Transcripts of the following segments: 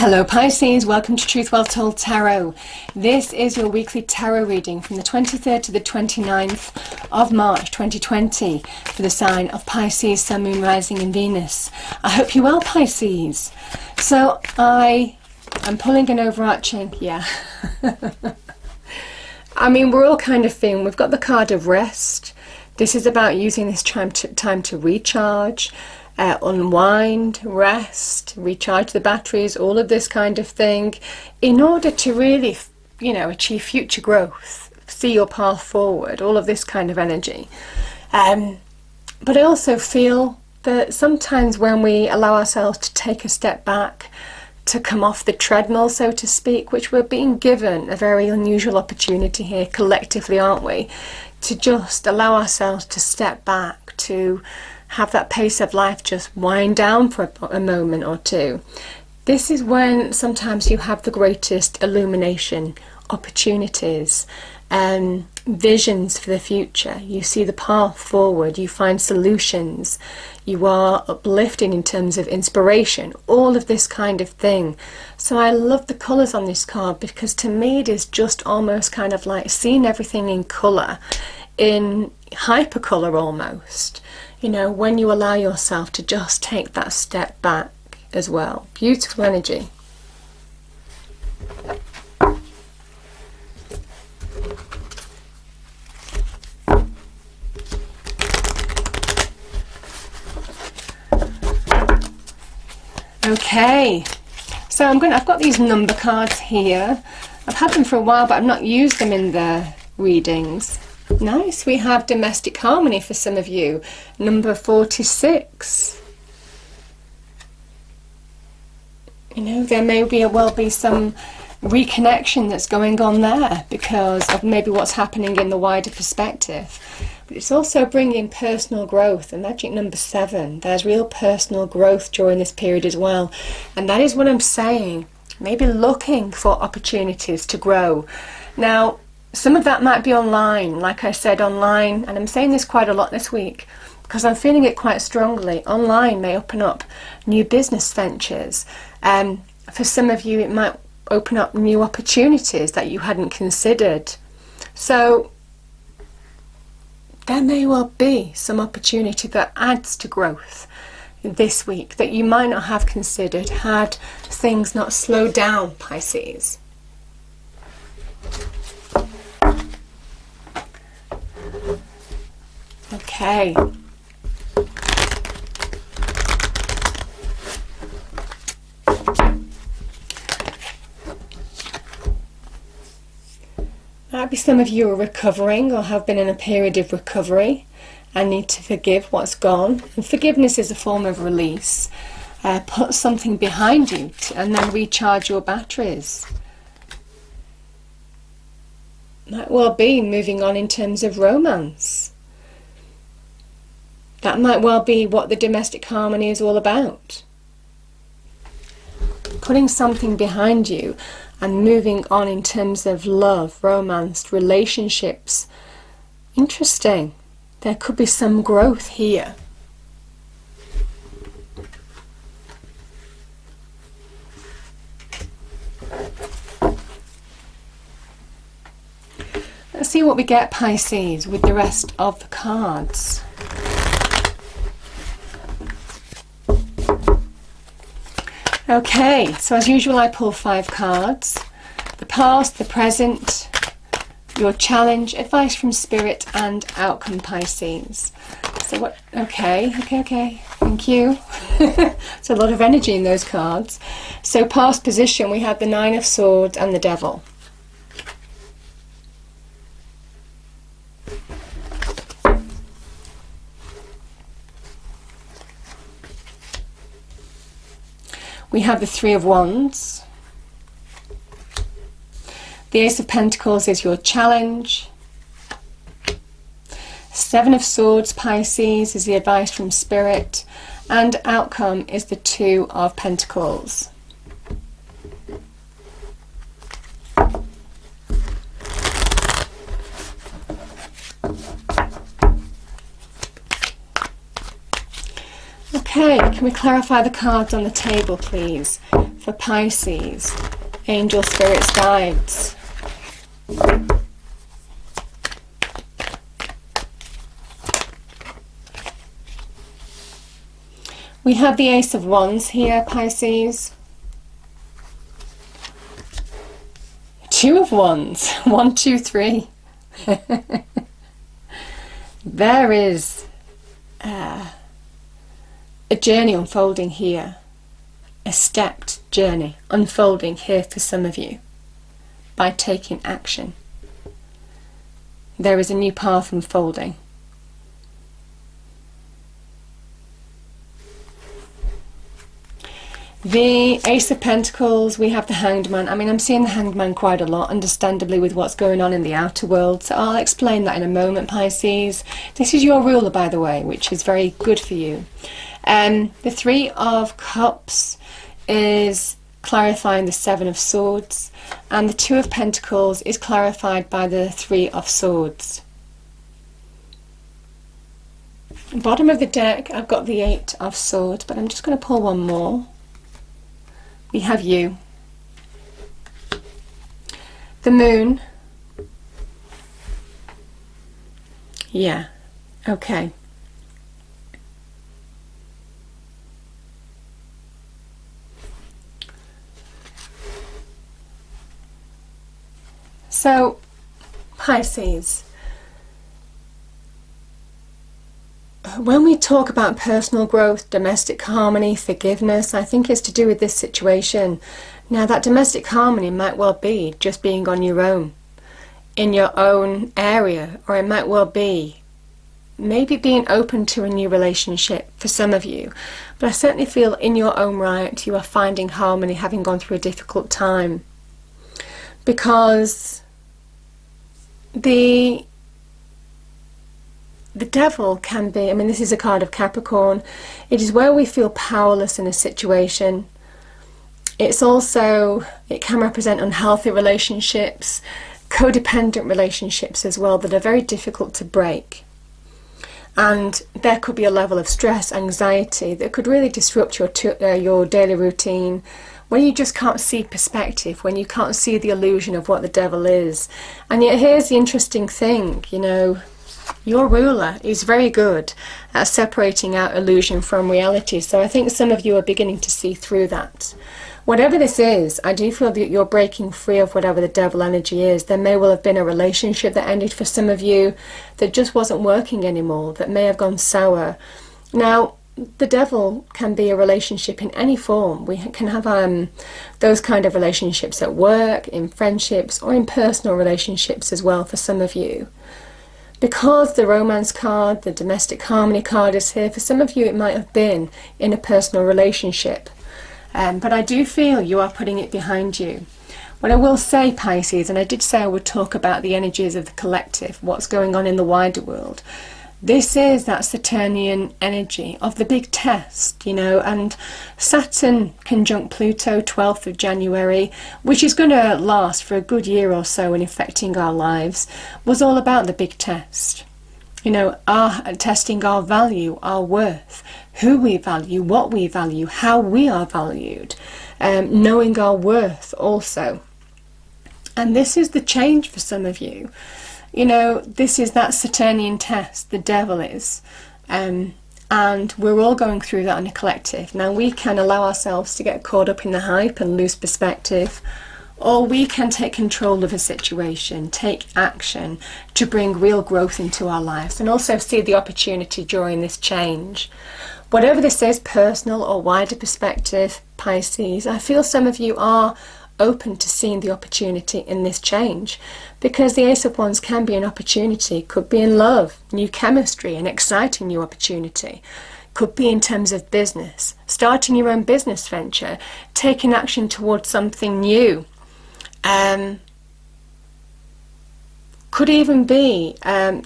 Hello Pisces, welcome to Truth Well Told Tarot. This is your weekly tarot reading from the 23rd to the 29th of March 2020 for the sign of Pisces, Sun, Moon, Rising and Venus. I hope you're well, Pisces. So I am pulling an overarching, I mean, we're all kind of feeling, we've got the card of rest. This is about using this time to recharge, unwind, rest, recharge the batteries, all of this kind of thing, in order to really, achieve future growth, see your path forward, all of this kind of energy. But I also feel that sometimes when we allow ourselves to take a step back, to come off the treadmill, so to speak, which we're being given a very unusual opportunity here collectively, aren't we, to just allow ourselves to step back, to have that pace of life just wind down for a moment or two. This is when sometimes you have the greatest illumination, opportunities, visions for the future. You see the path forward, you find solutions, you are uplifting in terms of inspiration, all of this kind of thing. So I love the colours on this card, because to me it is just almost kind of like seeing everything in colour, in hypercolour almost. When you allow yourself to just take that step back as well. Beautiful energy. Okay, so I've got these number cards here. I've had them for a while, but I've not used them in the readings. Nice, we have domestic harmony for some of you, number 46. There may well be some reconnection that's going on there because of maybe what's happening in the wider perspective. But it's also bringing personal growth, and magic number 7. There's real personal growth during this period as well. And that is what I'm saying. Maybe looking for opportunities to grow. Now, some of that might be online, like I said, online, and I'm saying this quite a lot this week because I'm feeling it quite strongly. Online may open up new business ventures. For some of you, it might open up new opportunities that you hadn't considered. So there may well be some opportunity that adds to growth this week that you might not have considered had things not slowed down, Pisces. Okay. Maybe some of you are recovering or have been in a period of recovery and need to forgive what's gone. And forgiveness is a form of release. Put something behind you and then recharge your batteries. Might well be moving on in terms of romance. That might well be what the domestic harmony is all about. Putting something behind you and moving on in terms of love, romance, relationships. Interesting. There could be some growth here. Let's see what we get, Pisces, with the rest of the cards. Okay, so as usual I pull 5 cards. The past, the present, your challenge, advice from spirit and outcome, Pisces. So what, okay, thank you. It's a lot of energy in those cards. So past position, we have the 9 of Swords and the Devil. We have the 3 of Wands. The Ace of Pentacles is your challenge. 7 of Swords, Pisces, is the advice from Spirit. And outcome is the 2 of Pentacles. Okay, can we clarify the cards on the table, please? for Pisces, angel spirits, guides. We have the Ace of Wands here, Pisces. Two of Wands. 1, 2, 3. There is a journey unfolding here. A stepped journey unfolding here for some of you by taking action. There is a new path unfolding. The Ace of Pentacles, we have the Hanged Man. I mean, I'm seeing the Hanged Man quite a lot, understandably, with what's going on in the outer world. So I'll explain that in a moment, Pisces. This is your ruler, by the way, which is very good for you. The Three of Cups is clarifying the Seven of Swords. And the Two of Pentacles is clarified by the Three of Swords. Bottom of the deck, I've got the Eight of Swords, but I'm just going to pull one more. We have you, the Moon. Yeah, okay. So, Pisces, when we talk about personal growth, domestic harmony, forgiveness, I think it's to do with this situation. Now, that domestic harmony might well be just being on your own, in your own area, or it might well be maybe being open to a new relationship for some of you. But I certainly feel in your own right, you are finding harmony, having gone through a difficult time. Because the devil can be, I mean, this is a card of Capricorn. It is where we feel powerless in a situation. It's also, it can represent unhealthy relationships, codependent relationships as well, that are very difficult to break. And there could be a level of stress, anxiety that could really disrupt your daily routine, when you just can't see perspective, when you can't see the illusion of what the devil is. And yet here's the interesting thing, you know, your ruler is very good at separating out illusion from reality. So I think some of you are beginning to see through that. Whatever this is, I do feel that you're breaking free of whatever the devil energy is. There may well have been a relationship that ended for some of you that just wasn't working anymore, that may have gone sour. Now, the devil can be a relationship in any form. We can have those kind of relationships at work, in friendships, or in personal relationships as well for some of you. Because the romance card, the domestic harmony card is here, for some of you it might have been in a personal relationship. But I do feel you are putting it behind you. What I will say, Pisces, and I did say I would talk about the energies of the collective, what's going on in the wider world. This is that Saturnian energy of the big test, you know, and Saturn conjunct Pluto, 12th of January, which is going to last for a good year or so and affecting our lives, was all about the big test. You know, testing our value, our worth, who we value, what we value, how we are valued, knowing our worth also. And this is the change for some of you. You know, this is that Saturnian test, the devil is. And we're all going through that in a collective. Now, we can allow ourselves to get caught up in the hype and lose perspective, or we can take control of a situation, take action to bring real growth into our lives, and also see the opportunity during this change. Whatever this is, personal or wider perspective, Pisces, I feel some of you are open to seeing the opportunity in this change, because the Ace of Wands can be an opportunity. Could be in love, new chemistry, an exciting new opportunity. Could be in terms of business, starting your own business venture, taking action towards something new. Could even be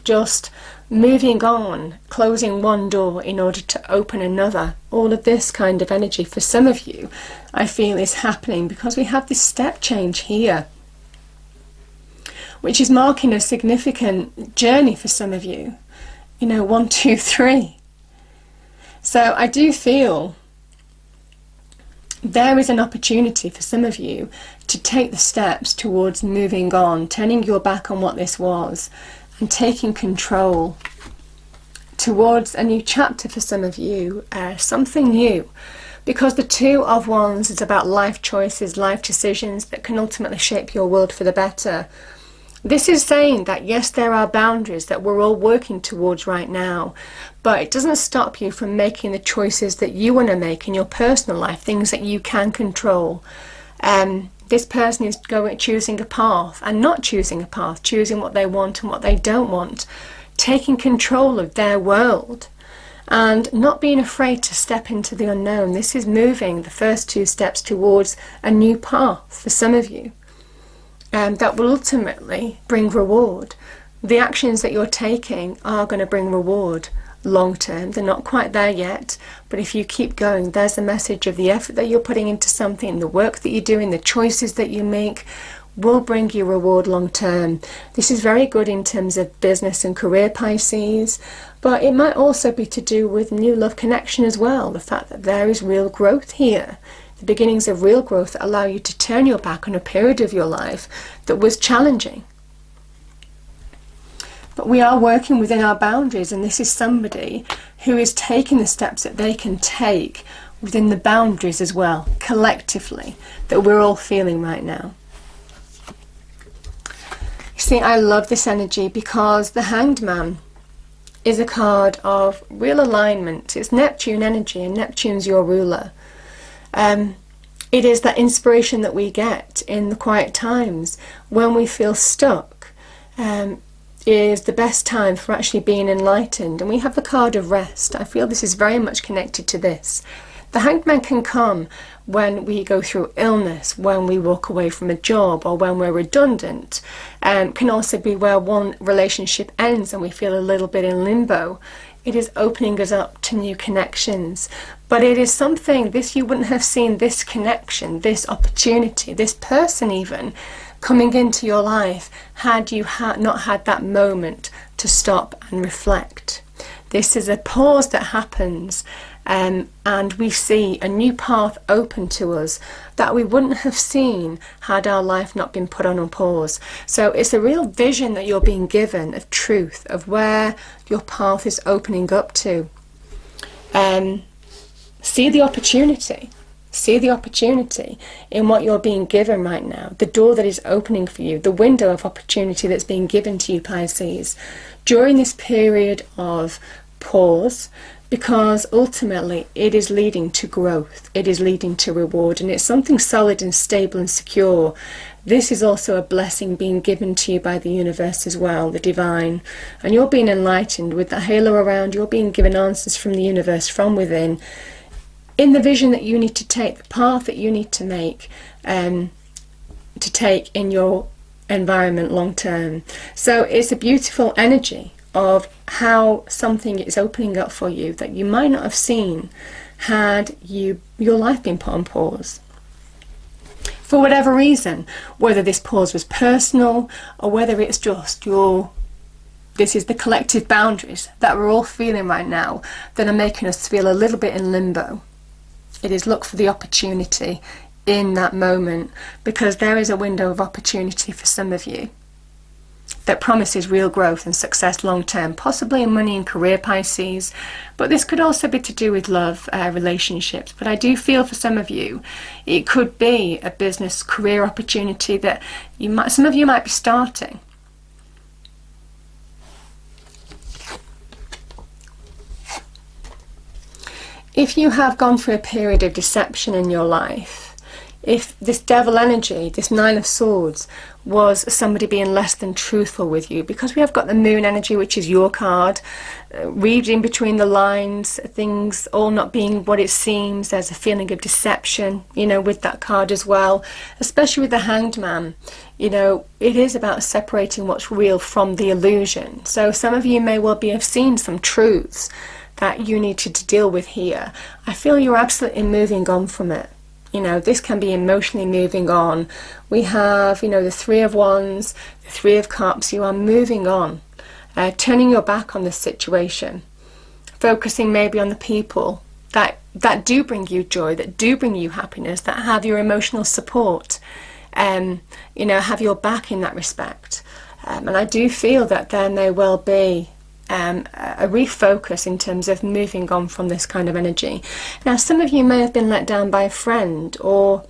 just moving on, closing one door in order to open another. All of this kind of energy for some of you, I feel, is happening because we have this step change here, which is marking a significant journey for some of you. You know, 1, 2, 3. So I do feel there is an opportunity for some of you to take the steps towards moving on, turning your back on what this was, and taking control towards a new chapter for some of you, something new. Because the Two of Wands is about life choices, life decisions that can ultimately shape your world for the better. This is saying that yes, there are boundaries that we're all working towards right now, but it doesn't stop you from making the choices that you want to make in your personal life, things that you can control. This person is choosing a path and not choosing a path, choosing what they want and what they don't want, taking control of their world and not being afraid to step into the unknown. This is moving the first two steps towards a new path for some of you. That will ultimately bring reward. The actions that you're taking are going to bring reward long term. They're not quite there yet, but if you keep going, there's a message of the effort that you're putting into something, the work that you're doing, the choices that you make will bring you reward long term. This is very good in terms of business and career, Pisces, but it might also be to do with new love connection as well. The fact that there is real growth here. The beginnings of real growth that allow you to turn your back on a period of your life that was challenging. But we are working within our boundaries, and this is somebody who is taking the steps that they can take within the boundaries as well, collectively, that we're all feeling right now. You see, I love this energy because the Hanged Man is a card of real alignment. It's Neptune energy, and Neptune's your ruler. It is that inspiration that we get in the quiet times when we feel stuck. Is the best time for actually being enlightened. And we have the card of rest. I feel this is very much connected to this. The Hanged Man can come when we go through illness, when we walk away from a job, or when we're redundant. Can also be where one relationship ends and we feel a little bit in limbo. It is opening us up to new connections. But it is something, this you wouldn't have seen this connection, this opportunity, this person even, coming into your life had you not had that moment to stop and reflect. This is a pause that happens, and we see a new path open to us that we wouldn't have seen had our life not been put on a pause. So it's a real vision that you're being given of truth, of where your path is opening up to. See the opportunity. See the opportunity in what you're being given right now, the door that is opening for you, the window of opportunity that's being given to you, Pisces, during this period of pause, because ultimately it is leading to growth, it is leading to reward, and it's something solid and stable and secure. This is also a blessing being given to you by the universe as well, the divine, and you're being enlightened with the halo around. You're being given answers from the universe, from within, in the vision that you need to take, the path that you need to make, to take in your environment long term. So it's a beautiful energy of how something is opening up for you that you might not have seen had your life been put on pause. For whatever reason, whether this pause was personal or whether it's just this is the collective boundaries that we're all feeling right now that are making us feel a little bit in limbo. It is look for the opportunity in that moment, because there is a window of opportunity for some of you that promises real growth and success long term, possibly in money and career, Pisces, but this could also be to do with love, relationships. But I do feel for some of you it could be a business career opportunity that some of you might be starting. If you have gone through a period of deception in your life, if this devil energy, this Nine of Swords, was somebody being less than truthful with you, because we have got the Moon energy, which is your card, reading between the lines, things all not being what it seems, there's a feeling of deception, with that card as well, especially with the Hanged Man. It is about separating what's real from the illusion. So some of you may well have seen some truths that you needed to deal with here. I feel you're absolutely moving on from it. This can be emotionally moving on. We have, the Three of Wands, the Three of Cups. You are moving on, turning your back on this situation, focusing maybe on the people that that do bring you joy, that do bring you happiness, that have your emotional support, you know, have your back in that respect. And I do feel that there may well be a refocus in terms of moving on from this kind of energy. Now, some of you may have been let down by a friend or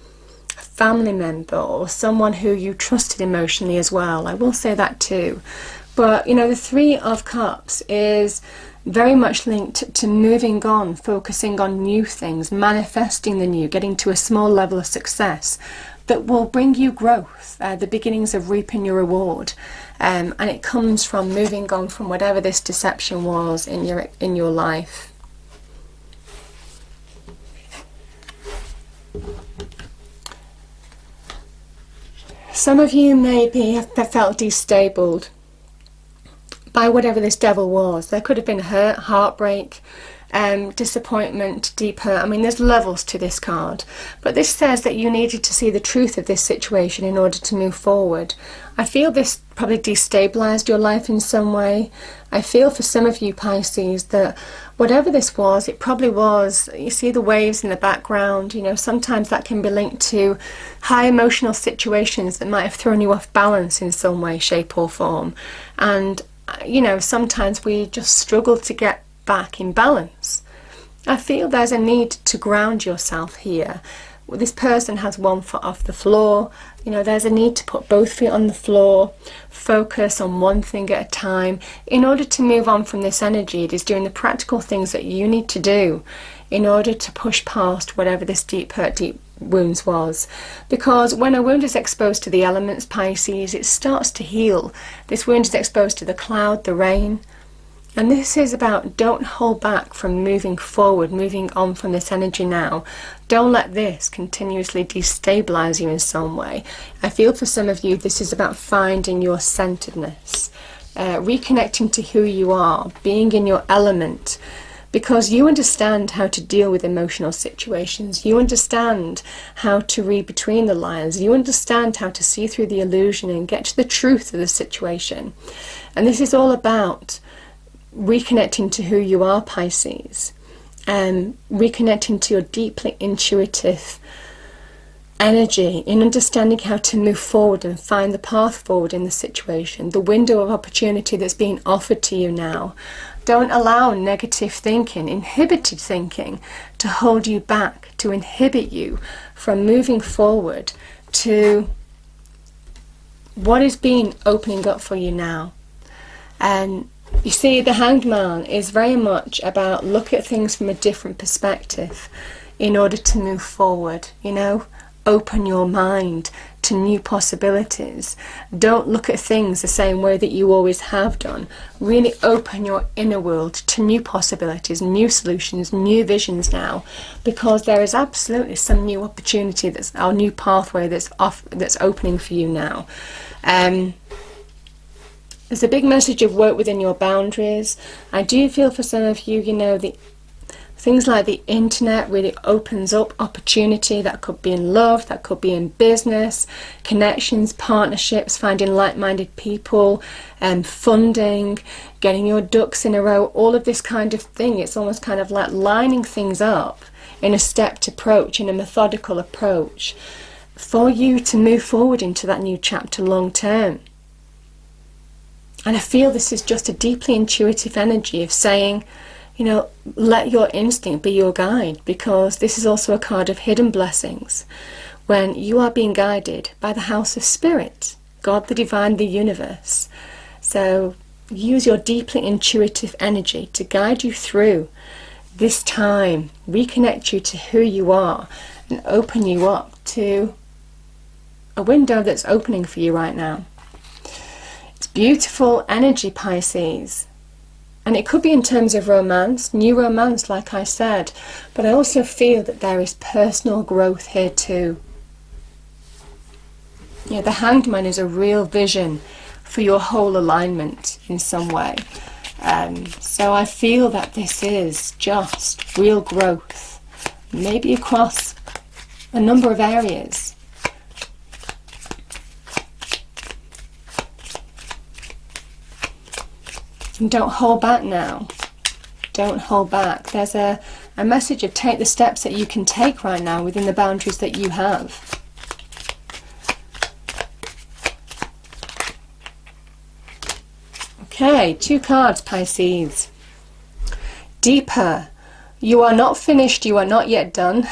a family member or someone who you trusted emotionally as well. I will say that too. But, you know, the Three of Cups is very much linked to moving on, focusing on new things, manifesting the new, getting to a small level of success that will bring you growth, the beginnings of reaping your reward. And it comes from moving on from whatever this deception was in your life. Some of you maybe have felt destabilized by whatever this devil was. There could have been hurt, heartbreak, disappointment, deep hurt. I mean, there's levels to this card, but this says that you needed to see the truth of this situation in order to move forward. I feel this probably destabilized your life in some way. I feel for some of you Pisces that whatever this was, it probably was, you see the waves in the background, you know, sometimes that can be linked to high emotional situations that might have thrown you off balance in some way, shape or form. And you know, sometimes we just struggle to get back in balance. I feel there's a need to ground yourself here. This person has one foot off the floor. You know, there's a need to put both feet on the floor, focus on one thing at a time. In order to move on from this energy, it is doing the practical things that you need to do in order to push past whatever this deep hurt, deep wounds was. Because when a wound is exposed to the elements, Pisces, it starts to heal. This wound is exposed to the cloud, the rain. And this is about don't hold back from moving forward, moving on from this energy now. Don't let this continuously destabilize you in some way. I feel for some of you this is about finding your centeredness, reconnecting to who you are, being in your element, because you understand how to deal with emotional situations. You understand how to read between the lines. You understand how to see through the illusion and get to the truth of the situation. And this is all about reconnecting to who you are, Pisces, and reconnecting to your deeply intuitive energy in understanding how to move forward and find the path forward in the situation, the window of opportunity that's being offered to you now. Don't allow negative thinking, inhibited thinking, to hold you back, to inhibit you from moving forward to what is being opening up for you now. And you see, the Hanged Man is very much about look at things from a different perspective in order to move forward, you know. Open your mind to new possibilities. Don't look at things the same way that you always have done. Really open your inner world to new possibilities, new solutions, new visions now, because there is absolutely some new opportunity, that's our new pathway that's opening for you now. There's a big message of work within your boundaries. I do feel for some of you, you know, the things like the internet really opens up opportunity. That could be in love, that could be in business, connections, partnerships, finding like-minded people, funding, getting your ducks in a row, all of this kind of thing. It's almost kind of like lining things up in a stepped approach, in a methodical approach, for you to move forward into that new chapter long term. And I feel this is just a deeply intuitive energy of saying, you know, let your instinct be your guide, because this is also a card of hidden blessings. When you are being guided by the House of Spirit, God, the Divine, the Universe. So use your deeply intuitive energy to guide you through this time, reconnect you to who you are, and open you up to a window that's opening for you right now. It's beautiful energy, Pisces. And it could be in terms of romance, new romance, like I said, but I also feel that there is personal growth here too. Yeah, the Hanged Man is a real vision for your whole alignment in some way. So I feel that this is just real growth, maybe across a number of areas. And don't hold back now. Don't hold back. There's a A message of take the steps that you can take right now within the boundaries that you have. Okay, 2 cards, Pisces. Deeper. You are not finished, you are not yet done.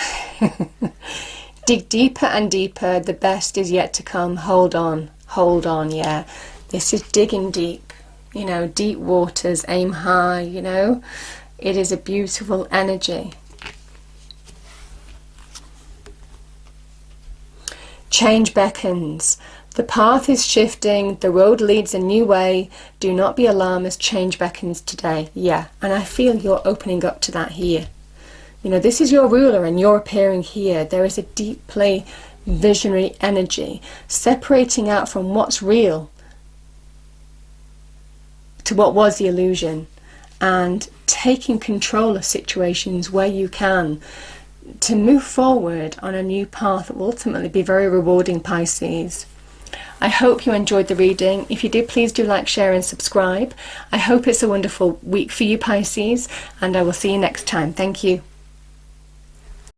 Dig deeper and deeper, the best is yet to come. Hold on, yeah. This is digging deep, you know, deep waters, aim high, you know. It is a beautiful energy. Change beckons. The path is shifting, the road leads a new way. Do not be alarmed as change beckons today. Yeah, and I feel you're opening up to that here. You know, this is your ruler and you're appearing here. There is a deeply visionary energy separating out from what's real to what was the illusion, and taking control of situations where you can to move forward on a new path that will ultimately be very rewarding, Pisces. I hope you enjoyed the reading. If you did, please do like, share and subscribe. I hope it's a wonderful week for you, Pisces, and I will see you next time. Thank you.